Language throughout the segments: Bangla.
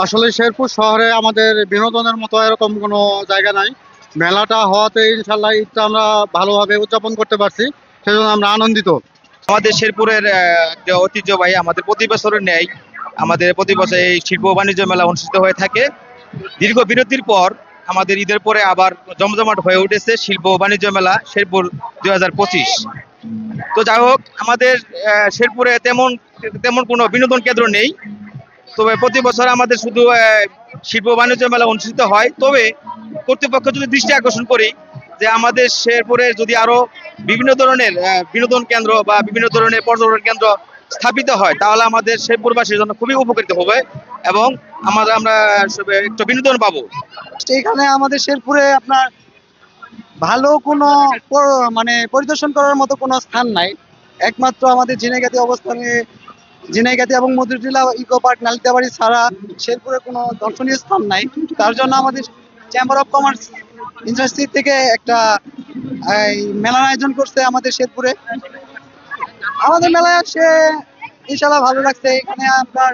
আসলে শেরপুর শহরে আমাদের বিনোদনের মতো এরকম কোনো জায়গা নাই। মেলাটা হওয়াতে ইনশাল্লাহ ঈদটা আমরা ভালোভাবে উদযাপন করতে পারছি, সেজন্য আমরা আনন্দিত। আমাদের শেরপুরের যে ঐতিহ্যবাহী আমাদের প্রতি বছরের ন্যায় আমাদের প্রতি বছর এই শিল্প ও বাণিজ্য মেলা অনুষ্ঠিত হয়ে থাকে। দীর্ঘ বিরতির পর আমাদের ঈদের পরে আবার জমজমাট হয়ে উঠেছে শিল্প ও বাণিজ্য মেলা শেরপুর 2025। তো যাই হোক, আমাদের শেরপুরে তেমন তেমন কোনো বিনোদন কেন্দ্র নেই। তবে প্রতি বছর আমাদের শুধু শিল্প বাণিজ্য মেলা অনুষ্ঠিত হয়। তবে কর্তৃপক্ষ যদি দৃষ্টি আকর্ষণ করি যে আমাদের শেরপুরে যদি আরো বিভিন্ন ধরনের বিনোদন কেন্দ্র বা বিভিন্ন ধরনের পর্যটন কেন্দ্র স্থাপিত হয়, তাহলে আমাদের শেরপুরবাসীর জন্য খুবই উপকৃত হবে এবং আমরা একটু বিনোদন পাবো। এখানে আমাদের শেরপুরে আপনার ভালো কোনো মানে পরিদর্শন করার মতো কোনো স্থান নাই। একমাত্র আমাদের ঝিনাইগাতি অবস্থানে ঝিনাইগাতি এবং মধুরটিলা ইকো পার্ক নালিতাবাড়ি ছাড়া শেরপুরে কোনো দর্শনীয় স্থান নাই। তার জন্য আমাদের চেম্বার অফ কমার্স ইন্ডাস্ট্রি থেকে একটা এই মেলার আয়োজন করছে আমাদের শেরপুরে। আমাদের মেলায় আসে ইনশাল্লাহ ভালো লাগছে। এখানে আপনার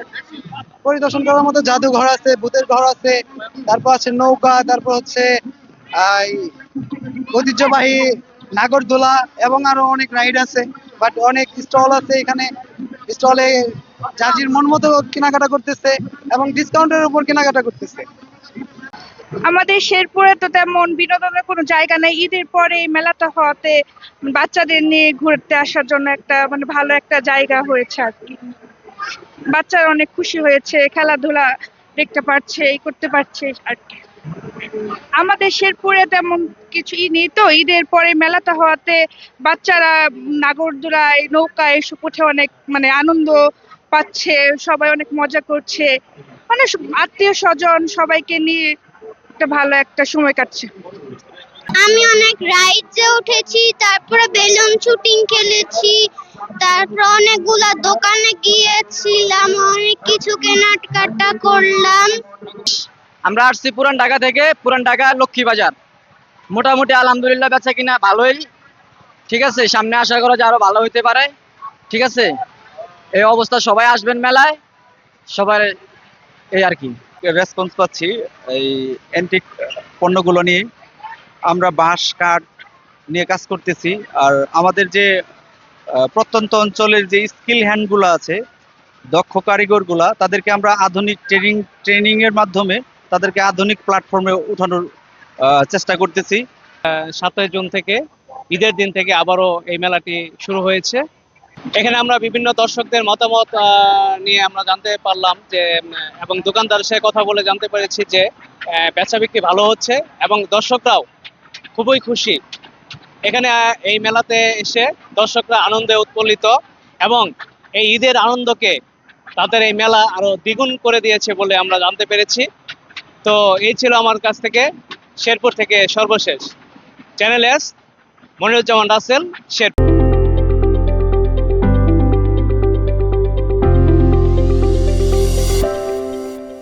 পরিদর্শন করার মতো জাদুঘর আছে, ভূতের ঘর আছে, তারপর আছে নৌকা, তারপর হচ্ছে এই ঐতিহ্যবাহী নাগরদোলা এবং আরো অনেক রাইড আছে। বাট অনেক স্টল আছে এখানে। স্টলে যার মন মতো কেনাকাটা করতেছে এবং ডিসকাউন্টের উপর কেনাকাটা করতেছে। আমাদের শেরপুরে তো তেমন বিনোদনের কোনো জায়গা নেই। ঈদের পরে এই মেলাটা হওয়াতে বাচ্চাদের নিয়ে ঘুরতে আসার জন্য একটা মানে ভালো একটা জায়গা হয়েছে আর কি। বাচ্চারা অনেক খুশি হয়েছে, খেলাধুলা দেখতে পারছে, এই করতে পারছে আর কি। আমাদের শেরপুরে তেমন কিছুই নেই, তো ঈদের পরে মেলাটা হওয়াতে বাচ্চারা নাগরদোলায় নৌকায় এসব উঠে অনেক মানে আনন্দ পাচ্ছে, সবাই অনেক মজা করছে, মানে আত্মীয় স্বজন সবাইকে নিয়ে একটা ভালো একটা সময় কাটছে। আমি অনেক রাইডসে উঠেছি, তারপরে বেলুন শুটিং খেলেছি, তারপর অনেকগুলা দোকানে গিয়েছিলাম, অনেক কিছু কেনাকাটা করলাম। আমরা আসছি পুরান ঢাকা থেকে, পুরান ঢাকা লক্ষ্মীবাজার। মোটামুটি আলহামদুলিল্লাহ বেচা কিনা ভালোই, ঠিক আছে। সামনে আশা করা যায় আরো ভালো হইতে পারে, ঠিক আছে। এই অবস্থা, সবাই আসবেন মেলায়, সবার এই আর কি। রেসপন্স পাচ্ছি এই অ্যান্টিক পণ্যগুলো নিয়ে। আমরা বাঁশ কাঠ নিয়ে কাজ করতেছি। আর আমাদের যে প্রত্যন্ত অঞ্চলের যে স্কিল হ্যান্ডগুলো আছে, দক্ষ কারিগরগুলা, তাদেরকে আমরা আধুনিক ট্রেনিং এর মাধ্যমে তাদেরকে আধুনিক প্ল্যাটফর্মে উঠানোর চেষ্টা করতেছি। 7 জুন থেকে ঈদের দিন থেকে আবারও এই মেলাটি শুরু হয়েছে। এখানে আমরা বিভিন্ন দর্শকদের মতামত নিয়ে আমরা জানতে পারলাম যে এবং দোকানদারের সাথে কথা বলে জানতে পেরেছি যে বেচা বিক্রি ভালো হচ্ছে এবং দর্শকরাও খুবই খুশি। এখানে এই মেলাতে এসে দর্শকরা আনন্দে উৎফুল্লিত এবং এই ঈদের আনন্দকে তাদের এই মেলা আরো দ্বিগুণ করে দিয়েছে বলে আমরা জানতে পেরেছি। তো এই ছিল আমার কাছ থেকে শেরপুর থেকে সর্বশেষ। Channel S, Moniruzzaman Rasel, Sherpur.